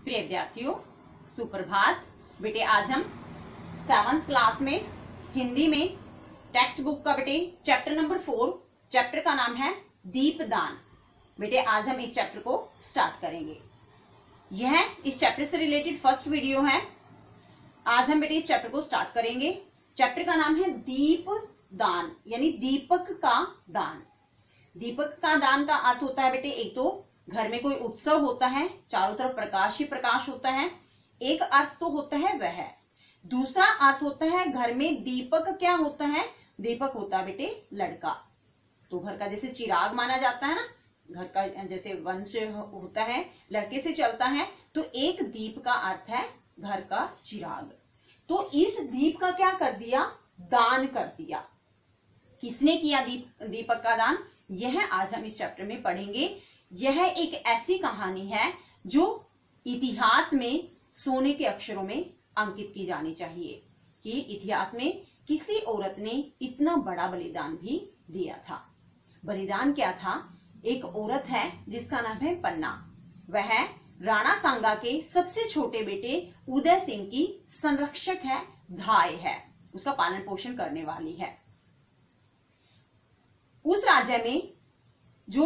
प्रिय विद्यार्थियों, सुप्रभात। बेटे आज हम 7th क्लास में हिंदी में टेक्स्ट बुक का बेटे चैप्टर नंबर 4, चैप्टर का नाम है दीपदान। बेटे आज हम इस चैप्टर को स्टार्ट करेंगे। यह इस चैप्टर से रिलेटेड फर्स्ट वीडियो है। आज हम बेटे इस चैप्टर को स्टार्ट करेंगे। चैप्टर का नाम है दीपदान, यानी दीपक का दान। दीपक का दान का अर्थ होता है बेटे, एक तो घर में कोई उत्सव होता है, चारों तरफ प्रकाश ही प्रकाश होता है, एक अर्थ तो होता है वह। दूसरा अर्थ होता है घर में दीपक क्या होता है, दीपक होता है बेटे लड़का। तो घर का जैसे चिराग माना जाता है ना, घर का जैसे वंश होता है लड़के से चलता है, तो एक दीप का अर्थ है घर का चिराग। तो इस दीप का क्या कर दिया, दान कर दिया। किसने किया दीपक का दान, यह आज हम इस चैप्टर में पढ़ेंगे। यह एक ऐसी कहानी है जो इतिहास में सोने के अक्षरों में अंकित की जानी चाहिए कि इतिहास में किसी औरत ने इतना बड़ा बलिदान भी दिया था। बलिदान क्या था, एक औरत है जिसका नाम है पन्ना। वह राणा सांगा के सबसे छोटे बेटे उदय सिंह की संरक्षक है, धाय है, उसका पालन पोषण करने वाली है। उस राज्य में जो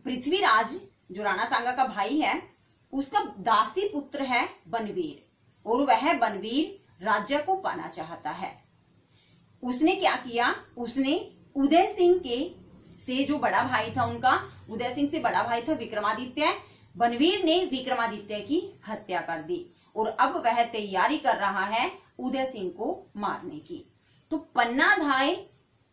पृथ्वीराज, जो राणा सांगा का भाई है, उसका दासी पुत्र है बनवीर, और वह बनवीर राज्य को पाना चाहता है। उसने क्या किया, उसने उदय सिंह के से जो बड़ा भाई था, उनका उदय सिंह से बड़ा भाई था विक्रमादित्य, बनवीर ने विक्रमादित्य की हत्या कर दी और अब वह तैयारी कर रहा है उदय सिंह को मारने की। तो पन्ना धाय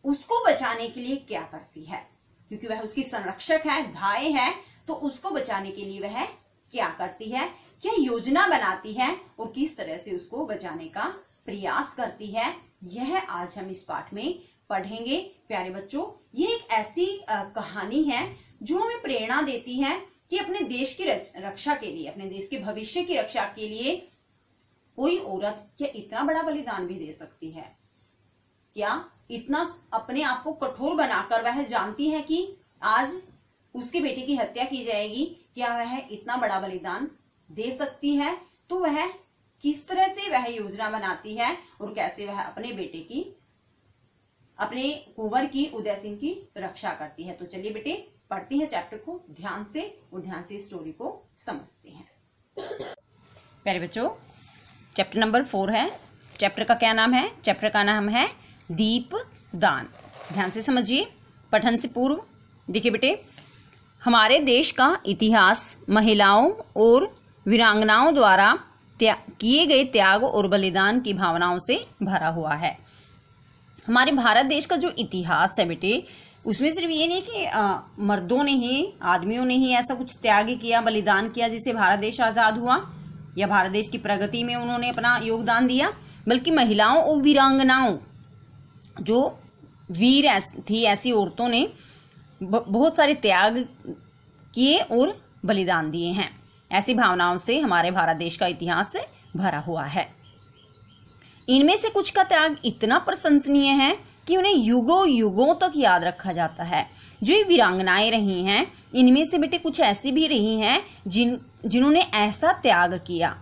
उसको बचाने के लिए क्या करती है, क्योंकि वह उसकी संरक्षक है, धाय है, तो उसको बचाने के लिए वह क्या करती है, क्या योजना बनाती है और किस तरह से उसको बचाने का प्रयास करती है, यह आज हम इस पाठ में पढ़ेंगे। प्यारे बच्चों, ये एक ऐसी कहानी है जो हमें प्रेरणा देती है कि अपने देश की रक्षा के लिए, अपने देश के भविष्य की रक्षा के लिए कोई औरत क्या इतना बड़ा बलिदान भी दे सकती है। क्या इतना अपने आप को कठोर बनाकर वह जानती है कि आज उसके बेटे की हत्या की जाएगी, क्या वह इतना बड़ा बलिदान दे सकती है। तो वह किस तरह से वह योजना बनाती है और कैसे वह अपने बेटे की, अपने कुंवर की, उदय सिंह की रक्षा करती है। तो चलिए बेटे पढ़ते हैं चैप्टर को ध्यान से, और ध्यान से स्टोरी को समझते हैं। प्यारे बच्चों, चैप्टर नंबर 4 है। चैप्टर का क्या नाम है, चैप्टर का नाम है दीपदान। ध्यान से समझिए। पठन से पूर्व देखिए बेटे, हमारे देश का इतिहास महिलाओं और वीरांगनाओं द्वारा किए गए त्याग और बलिदान की भावनाओं से भरा हुआ है। हमारे भारत देश का जो इतिहास है बेटे, उसमें सिर्फ ये नहीं कि मर्दों ने ही, आदमियों ने ही ऐसा कुछ त्याग किया, बलिदान किया जिससे भारत देश आजाद हुआ या भारत देश की प्रगति में उन्होंने अपना योगदान दिया, बल्कि महिलाओं और वीरांगनाओं, जो वीर थी, ऐसी औरतों ने बहुत सारे त्याग किए और बलिदान दिए हैं। ऐसी भावनाओं से हमारे भारत देश का इतिहास भरा हुआ है। इनमें से कुछ का त्याग इतना प्रशंसनीय है कि उन्हें युगों युगों तक याद रखा जाता है। जो ये वीरांगनाएं रही हैं, इनमें से बेटे कुछ ऐसी भी रही हैं जिन्होंने ऐसा त्याग किया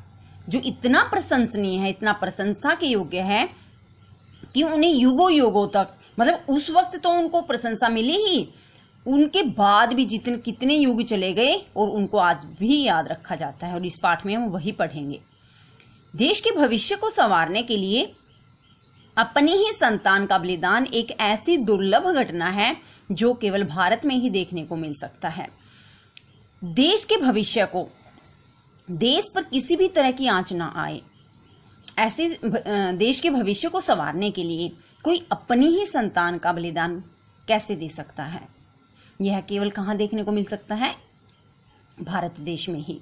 जो इतना प्रशंसनीय है, इतना प्रशंसा के योग्य है कि उन्हें युगों युगों तक, मतलब उस वक्त तो उनको प्रशंसा मिली ही, उनके बाद भी कितने युग चले गए और उनको आज भी याद रखा जाता है। और इस पाठ में हम वही पढ़ेंगे। देश के भविष्य को संवारने के लिए अपनी ही संतान का बलिदान एक ऐसी दुर्लभ घटना है जो केवल भारत में ही देखने को मिल सकता है। देश के भविष्य को, देश पर किसी भी तरह की आंच ना आए, ऐसे देश के भविष्य को संवारने के लिए कोई अपनी ही संतान का बलिदान कैसे दे सकता है। यह केवल कहाँ देखने को मिल सकता है, भारत देश में ही।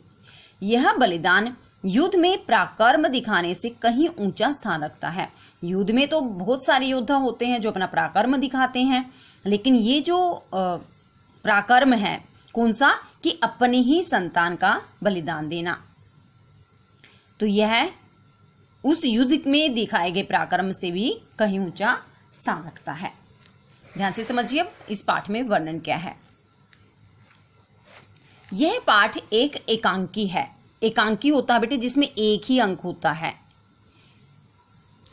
यह बलिदान युद्ध में पराक्रम दिखाने से कहीं ऊंचा स्थान रखता है। युद्ध में तो बहुत सारे योद्धा होते हैं जो अपना पराक्रम दिखाते हैं, लेकिन ये जो पराक्रम है, कौन सा, कि अपनी ही संतान का बलिदान देना, तो यह उस युद्ध में दिखाए गए पराक्रम से भी कहीं ऊंचा स्थान रखता है। ध्यान से समझिए अब इस पाठ में वर्णन क्या है। यह पाठ एक एकांकी है, एकांकी होता है बेटे जिसमें एक ही अंक होता है।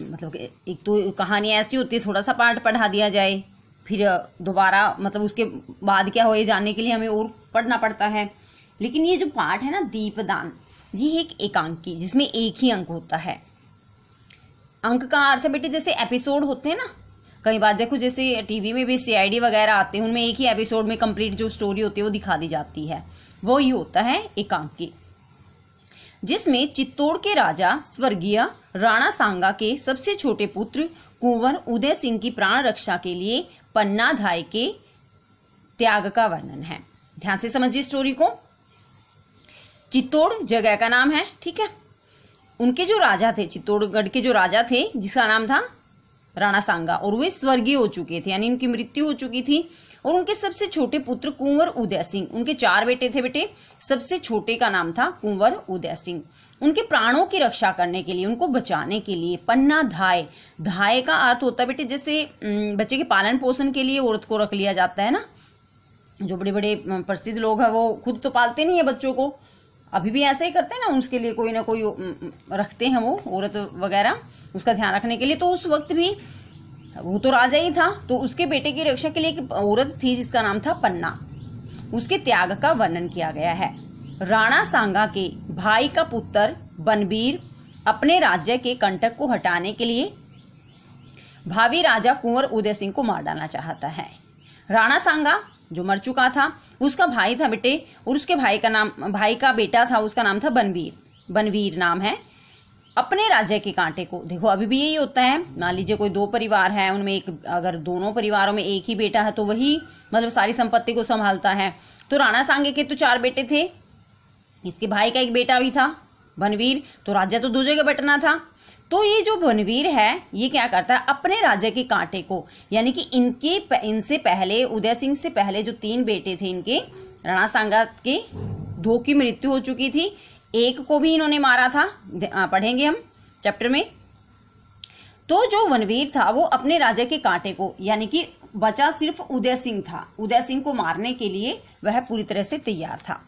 मतलब एक तो कहानी ऐसी होती है, थोड़ा सा पार्ट पढ़ा दिया जाए, फिर दोबारा मतलब उसके बाद क्या हो ये जानने के लिए हमें और पढ़ना पड़ता है। लेकिन ये जो पार्ट है ना दीपदान, ये एक एकांकी जिसमें एक ही अंक होता है। अंक का अर्थ है बेटे जैसे एपिसोड होते हैं ना, कई बार देखो जैसे टीवी में भी CID वगैरह आते हैं, उनमें एक ही एपिसोड में कंप्लीट जो स्टोरी होती है वो दिखा दी जाती है, वो ही होता है एकांकी। जिसमें चित्तौड़ के राजा स्वर्गीय राणा सांगा के सबसे छोटे पुत्र कुंवर उदय सिंह की प्राण रक्षा के लिए पन्नाधाय के त्याग का वर्णन है। ध्यान से समझिए स्टोरी को। चित्तौड़ जगह का नाम है, ठीक है। उनके जो राजा थे, चित्तौड़गढ़ के जो राजा थे जिसका नाम था राणा सांगा, और वे स्वर्गीय हो चुके थे, यानी उनकी मृत्यु हो चुकी थी। और उनके सबसे छोटे पुत्र कुंवर उदय सिंह, उनके 4 बेटे थे बेटे, सबसे छोटे का नाम था कुंवर उदय सिंह। उनके प्राणों की रक्षा करने के लिए, उनको बचाने के लिए पन्नाधाय, धाय का अर्थ होता है बेटे जैसे बच्चे के पालन पोषण के लिए औरत को रख लिया जाता है ना। जो बड़े बड़े प्रसिद्ध लोग हैं वो खुद तो पालते नहीं है बच्चों को, अभी भी ऐसे ही करते हैं ना, उसके लिए कोई ना कोई रखते हैं वो औरत वगैरह उसका ध्यान रखने के लिए। तो उस वक्त भी वो तो राजा ही था, तो उसके बेटे की रक्षा के लिए एक औरत थी जिसका नाम था पन्ना। उसके त्याग का वर्णन किया गया है। राणा सांगा के भाई का पुत्र बनवीर अपने राज्य के कंटक को हटाने के लिए भावी राजा कुंवर उदय सिंह को मार डालना चाहता है। राणा सांगा जो मर चुका था, उसका भाई था बेटे, और उसके भाई का बेटा था, उसका नाम था बनवीर, बनवीर नाम है। अपने राज्य के कांटे को, देखो अभी भी यही होता है, मान लीजिए कोई 2 परिवार है, उनमें एक, अगर दोनों परिवारों में एक ही बेटा है तो वही मतलब सारी संपत्ति को संभालता है। तो राणा सांगे के तो 4 बेटे थे, इसके भाई का एक बेटा भी था बनवीर, तो राज्य तो 2 जगह बंटना था। तो ये जो बनवीर है ये क्या करता है, अपने राज्य के कांटे को, यानी कि इनसे पहले, उदय सिंह से पहले जो 3 बेटे थे इनके, राणा सांगा के 2 की मृत्यु हो चुकी थी, 1 को भी इन्होंने मारा था, पढ़ेंगे हम चैप्टर में। तो जो बनवीर था वो अपने राज्य के कांटे को, यानी कि बचा सिर्फ उदय सिंह था, उदय सिंह को मारने के लिए वह पूरी तरह से तैयार था।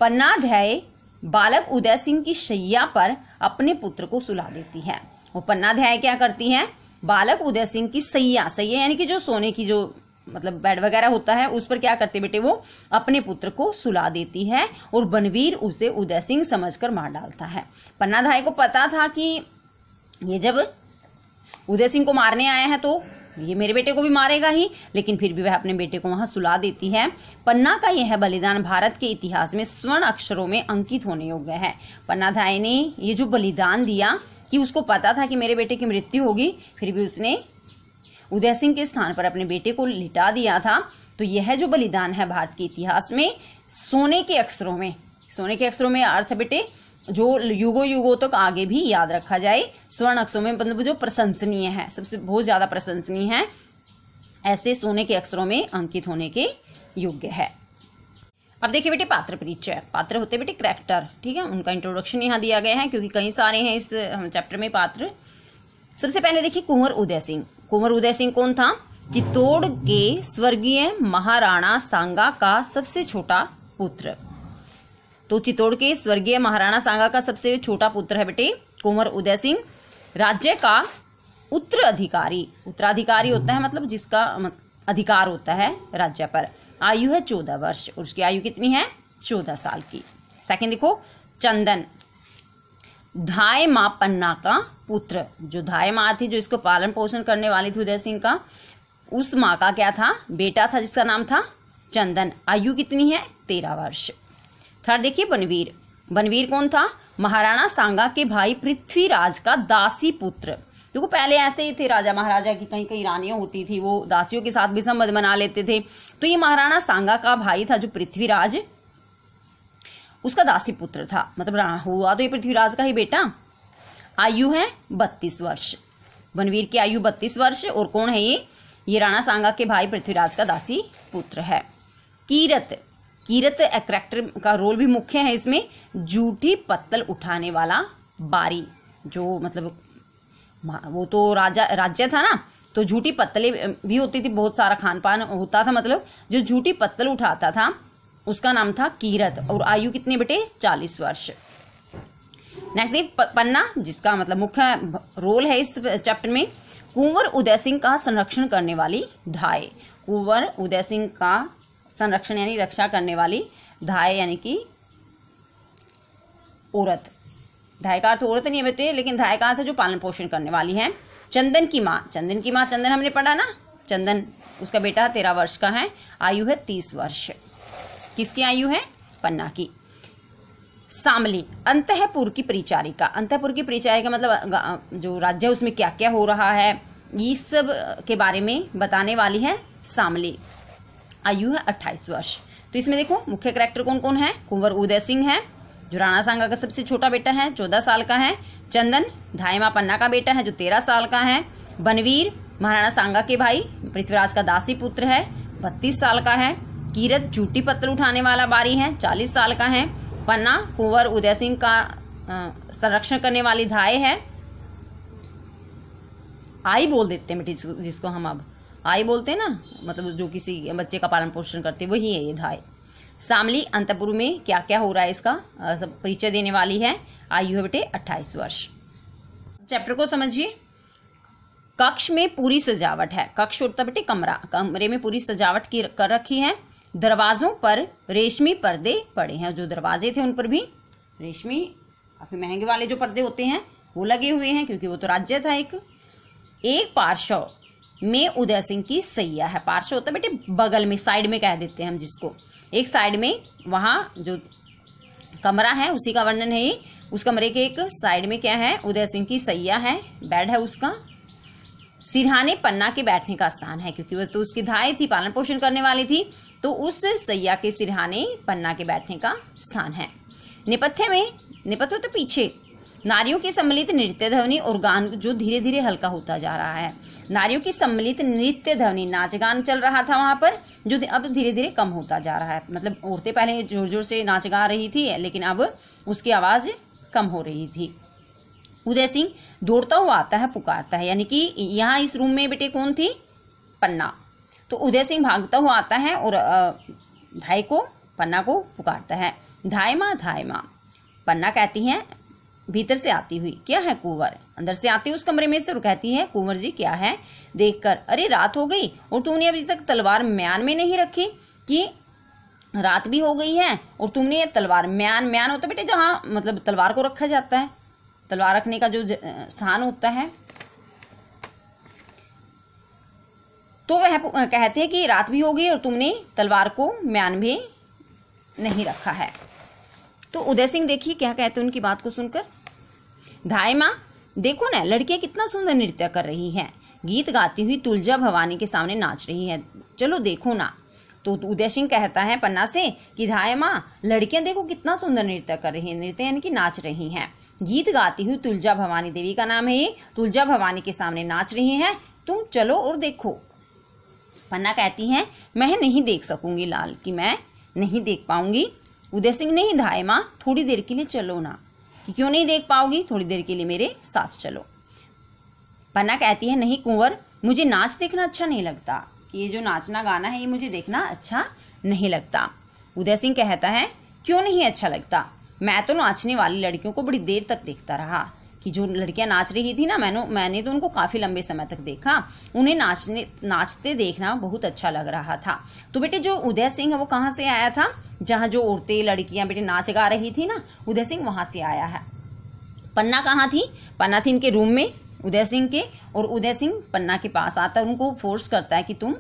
पन्नाध्याय बालक उदय सिंह की शैया पर अपने पुत्र को सुला देती है। वो पन्नाध्याय क्या करती है, बालक उदय सिंह की सैया यानी कि जो सोने की जो मतलब बेड वगैरह होता है उस पर क्या करते बेटे, वो अपने पुत्र को सुला देती है, और बनवीर उसे उदय सिंह समझकर मार डालता है। पन्नाधाय को पता था कि ये जब उदय सिंह को मारने आया है तो ये मेरे बेटे को भी मारेगा ही, लेकिन फिर भी वह अपने बेटे को वहां सुला देती है। पन्ना का यह बलिदान भारत के इतिहास में स्वर्ण अक्षरों में अंकित होने योग्य है। पन्नाधाय ने ये जो बलिदान दिया कि उसको पता था कि मेरे बेटे की मृत्यु होगी, फिर भी उसने उदय सिंह के स्थान पर अपने बेटे को लिटा दिया था। तो यह जो बलिदान है भारत के इतिहास में सोने के अक्षरों में, सोने के अक्षरों में अर्थ बेटे जो युगों युगों तक आगे भी याद रखा जाए, स्वर्ण अक्षरों में मतलब जो प्रशंसनीय है, सबसे बहुत ज्यादा प्रशंसनीय है, ऐसे सोने के अक्षरों में अंकित होने के योग्य है। अब देखिए बेटे पात्र परिचय। पात्र होते बेटे कैरेक्टर, ठीक है, उनका इंट्रोडक्शन यहाँ दिया गया है क्योंकि कई सारे हैं इस चैप्टर में पात्र। सबसे पहले देखिए कुंवर उदय सिंह। कुंवर उदय सिंह कौन था, चित्तौड़ के स्वर्गीय महाराणा सांगा का सबसे छोटा पुत्र। तो चित्तौड़ के स्वर्गीय महाराणा सांगा का सबसे छोटा पुत्र है बेटे कुंवर उदय सिंह। राज्य का उत्तराधिकारी, उत्तराधिकारी होता है मतलब जिसका अधिकार होता है राज्य पर। आयु है 14 वर्ष, और उसकी आयु कितनी है, 14 साल की। सेकंड देखो चंदन, धाय माँ पन्ना का पुत्र। जो धाय माँ थी, जो इसको पालन पोषण करने वाली थी उदय सिंह का, उस माँ का क्या था, बेटा था जिसका नाम था चंदन। आयु कितनी है, 13 वर्ष। थर्ड देखिए बनवीर। बनवीर कौन था, महाराणा सांगा के भाई पृथ्वीराज का दासी पुत्र। देखो पहले ऐसे ही थे, राजा महाराजा की कई कई रानियां होती थी, वो दासियों के साथ भी संबंध बना लेते थे। तो ये महाराणा सांगा का भाई था जो पृथ्वीराज, उसका दासी पुत्र था, मतलब हुआ तो ये पृथ्वीराज का ही बेटा। आयु है 32 वर्ष। बनवीर की आयु 32 वर्ष। और कौन है ये राणा सांगा के भाई पृथ्वीराज का दासी पुत्र है। कीरत, कीरत कैरेक्टर का रोल भी मुख्य है इसमें। जूठी पत्तल उठाने वाला बारी, जो मतलब वो तो राज्य था ना, तो झूठी पत्तलें भी होती थी, बहुत सारा खान पान होता था, मतलब जो झूठी पत्तल उठाता था उसका नाम था कीरत। और आयु कितनी बेटे, 40 वर्ष। नेक्स्ट देखिए पन्ना, जिसका मतलब मुख्य रोल है इस चैप्टर में, कुंवर उदय सिंह का संरक्षण करने वाली धाय। कुंवर उदय सिंह का संरक्षण यानी रक्षा करने वाली धाय यानी कि औरत। धाय का अर्थ औरत नहीं है बेटे, लेकिन धाय का अर्थ जो पालन पोषण करने वाली है। चंदन की माँ, चंदन की माँ, चंदन हमने पढ़ा ना, चंदन उसका बेटा 13 वर्ष का है, आयु है 30 वर्ष। किसकी आयु है? पन्ना की। सामली, अंतःपुर की परिचारिका। अंतःपुर की परिचारिका मतलब जो राज्य है उसमें क्या क्या हो रहा है, इस सब के बारे में बताने वाली है सामली। आयु है 28 वर्ष। तो इसमें देखो मुख्य कैरेक्टर कौन कौन है? कुंवर उदय सिंह है जो राणा सांगा का सबसे छोटा बेटा है, 14 साल का है। चंदन धायमा पन्ना का बेटा है जो 13 साल का है। बनवीर महाराणा सांगा के भाई पृथ्वीराज का दासी पुत्र है, 32 साल का है। कीरत चूटी पत्थर उठाने वाला बारी है, 40 साल का है। पन्ना कुंवर उदय सिंह का संरक्षण करने वाली धाय है। आई बोल देते हैं बेटी जिसको हम अब आई बोलते हैं ना, मतलब जो किसी बच्चे का पालन पोषण करते हैं वही है ये धाय। सामली अंतपुर में क्या क्या हो रहा है इसका सब परिचय देने वाली है। आयु है बेटे 28 वर्ष। चैप्टर को समझिए। कक्ष में पूरी सजावट है। कक्ष होता बेटे कमरा, कमरे में पूरी सजावट की कर रखी है। दरवाजों पर रेशमी पर्दे पड़े हैं, जो दरवाजे थे उन पर भी रेशमी काफी महंगे वाले जो पर्दे होते हैं वो लगे हुए हैं, क्योंकि वो तो राज्य था एक पार्श्व में उदय सिंह की सैया है। पार्श्व होता है बेटे बगल में, साइड में कह देते हैं हम जिसको। एक साइड में वहां जो कमरा है उसी का वर्णन है ये। उस कमरे के एक साइड में क्या है? उदय सिंह की सैया है, बेड है उसका। सिरहाने पन्ना के बैठने का स्थान है, क्योंकि वह तो उसकी धाय थी, पालन पोषण करने वाली थी, तो उस सैया के सिरहाने पन्ना के बैठने का स्थान है। नेपथ्य में, नेपथ्य तो पीछे, नारियों की सम्मिलित नृत्य ध्वनि और गान जो धीरे धीरे हल्का होता जा रहा है। नारियों की सम्मिलित नृत्य ध्वनि, नाच गान चल रहा था वहां पर, जो अब धीरे धीरे कम होता जा रहा है। मतलब औरतें पहले जोर जोर से नाच गा रही थी, लेकिन अब उसकी आवाज कम हो रही थी। उदय सिंह दौड़ता हुआ आता है, पुकारता है, यानी कि यहाँ इस रूम में बेटे कौन थी? पन्ना। तो उदय सिंह भागता हुआ आता है और धाय को, पन्ना को पुकारता है, धाय माँ, धाय माँ। पन्ना कहती है भीतर से आती हुई, क्या है कुंवर? अंदर से आती उस कमरे में से और कहती है, कुंवर जी क्या है? देखकर, अरे रात हो गई और तूने अभी तक तलवार म्यान में नहीं रखी। कि रात भी हो गई है और तुमने ये तलवार, म्यान, म्यान होता बेटे जहाँ मतलब तलवार को रखा जाता है, तलवार रखने का जो स्थान होता है। तो वह कहते हैं कि रात भी हो गई और तुमने तलवार को म्यान में नहीं रखा है। तो उदय सिंह देखिए क्या कहते हैं उनकी बात को सुनकर। धाय माँ देखो ना, लड़कियां कितना सुंदर नृत्य कर रही हैं, गीत गाती हुई तुलजा भवानी के सामने नाच रही है, चलो देखो ना। तो उदय सिंह कहता है पन्ना से कि धाय माँ लड़कियां देखो कितना सुंदर नृत्य कर रही हैं, नृत्य यानी कि नाच रही हैं, गीत गाती हुई तुलजा भवानी, देवी का नाम है ये, तुलजा भवानी के सामने नाच रही हैं, तुम चलो और देखो। पन्ना कहती है मैं नहीं देख सकूंगी लाल, कि मैं नहीं देख पाऊंगी। उदय सिंह नहीं धाय माँ थोड़ी देर के लिए चलो ना। कि क्यों नहीं देख पाओगी? थोड़ी देर के लिए मेरे साथ चलो। पन्ना कहती है नहीं कुंवर, मुझे नाच देखना अच्छा नहीं लगता, कि ये जो नाचना गाना है ये मुझे देखना अच्छा नहीं लगता। उदय सिंह कहता है क्यों नहीं अच्छा लगता? मैं तो नाचने वाली लड़कियों को बड़ी देर तक देखता रहा, कि जो लड़कियां नाच रही थी ना, मैंने तो उनको काफी लंबे समय तक देखा, उन्हें नाचते देखना बहुत अच्छा लग रहा था। तो बेटे जो उदय सिंह है वो कहाँ से आया था? जहाँ जो औरतें लड़कियां बेटे नाच गा रही थी ना, उदय सिंह वहां से आया है। पन्ना कहाँ थी? पन्ना थी इनके रूम में उदय सिंह के, और उदय सिंह पन्ना के पास आता है, उनको फोर्स करता है कि तुम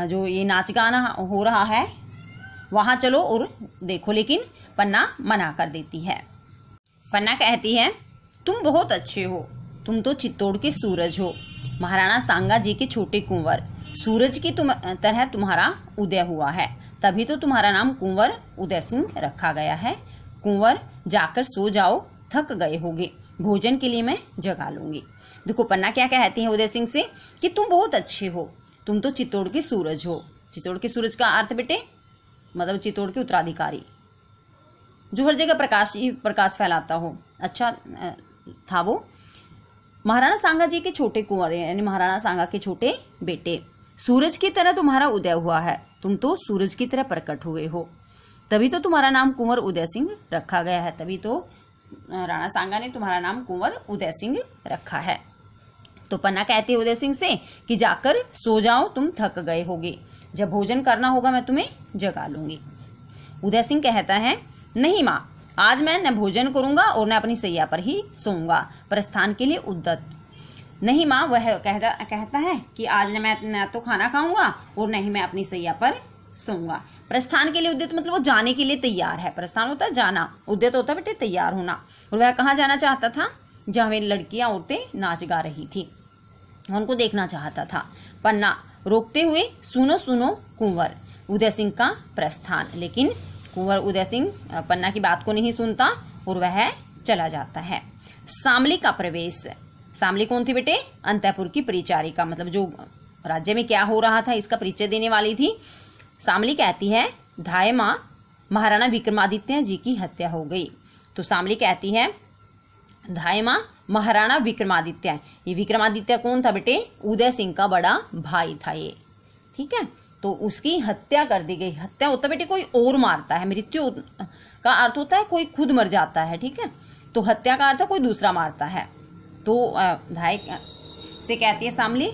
जो ये नाच गाना हो रहा है वहां चलो और देखो, लेकिन पन्ना मना कर देती है। पन्ना कहती है तुम बहुत अच्छे हो, तुम तो चित्तौड़ के सूरज हो, महाराणा सांगा जी के छोटे कुंवर, सूरज की तरह तुम्हारा उदय हुआ है, तभी तो तुम्हारा नाम कुंवर उदय सिंह रखा गया है। कुंवर जाकर सो जाओ, थक गए होगे, भोजन के लिए मैं जगा लूंगी। देखो पन्ना क्या कहती है उदय सिंह से कि तुम बहुत अच्छे हो, तुम तो चित्तौड़ के सूरज हो। चित्तौड़ के सूरज का अर्थ बेटे मतलब चित्तौड़ के उत्तराधिकारी, जो हर जगह प्रकाश फैलाता हो, अच्छा था वो। महाराणा सांगा जी के छोटे कुंवर यानी महाराणा सांगा के छोटे बेटे, सूरज की तरह तुम्हारा उदय हुआ है, तुम तो सूरज की तरह प्रकट हुए हो, तभी तो तुम्हारा नाम कुंवर उदय सिंह रखा गया है, तभी तो राणा सांगा ने तुम्हारा नाम कुंवर उदय सिंह रखा है। तो पन्ना कहती है उदय सिंह से कि जाकर सो जाओ, तुम थक गए होगे, जब भोजन करना होगा मैं तुम्हें जगा लूंगी। उदय सिंह कहता है, नहीं माँ, आज मैं न भोजन करूंगा और न अपनी सैया पर ही सोऊंगा, प्रस्थान के लिए उद्यत। नहीं माँ, वह कहता है कि आज मैं न तो खाना खाऊंगा और न ही मैं अपनी सैया पर सोऊंगा। प्रस्थान के लिए उद्यत मतलब वो जाने के लिए तैयार है। प्रस्थान होता है जाना, उद्यत होता है बेटे तैयार होना। और वह कहाँ जाना चाहता था? जहाँ वे लड़कियां औरतें नाच गा रही थी, उनको देखना चाहता था। पन्ना रोकते हुए, सुनो सुनो कुंवर, उदय सिंह का प्रस्थान। लेकिन कुंवर उदय सिंह पन्ना की बात को नहीं सुनता और वह चला जाता है। सामली का प्रवेश। सामली कौन थी बेटे? अंतःपुर की परिचारिका, मतलब जो राज्य में क्या हो रहा था इसका परिचय देने वाली थी। सामली कहती है, धाय माँ, महाराणा विक्रमादित्य जी की हत्या हो गई। तो सामली कहती है, धाय माँ, महाराणा विक्रमादित्य। ये विक्रमादित्य कौन था बेटे? उदय सिंह का बड़ा भाई था ये, ठीक है। तो उसकी हत्या कर दी गई। हत्या होता बेटे कोई और मारता है, मृत्यु का अर्थ होता है कोई खुद मर जाता है, ठीक है। तो हत्या का अर्थ है कोई दूसरा मारता है। तो धाय से कहती है सामली,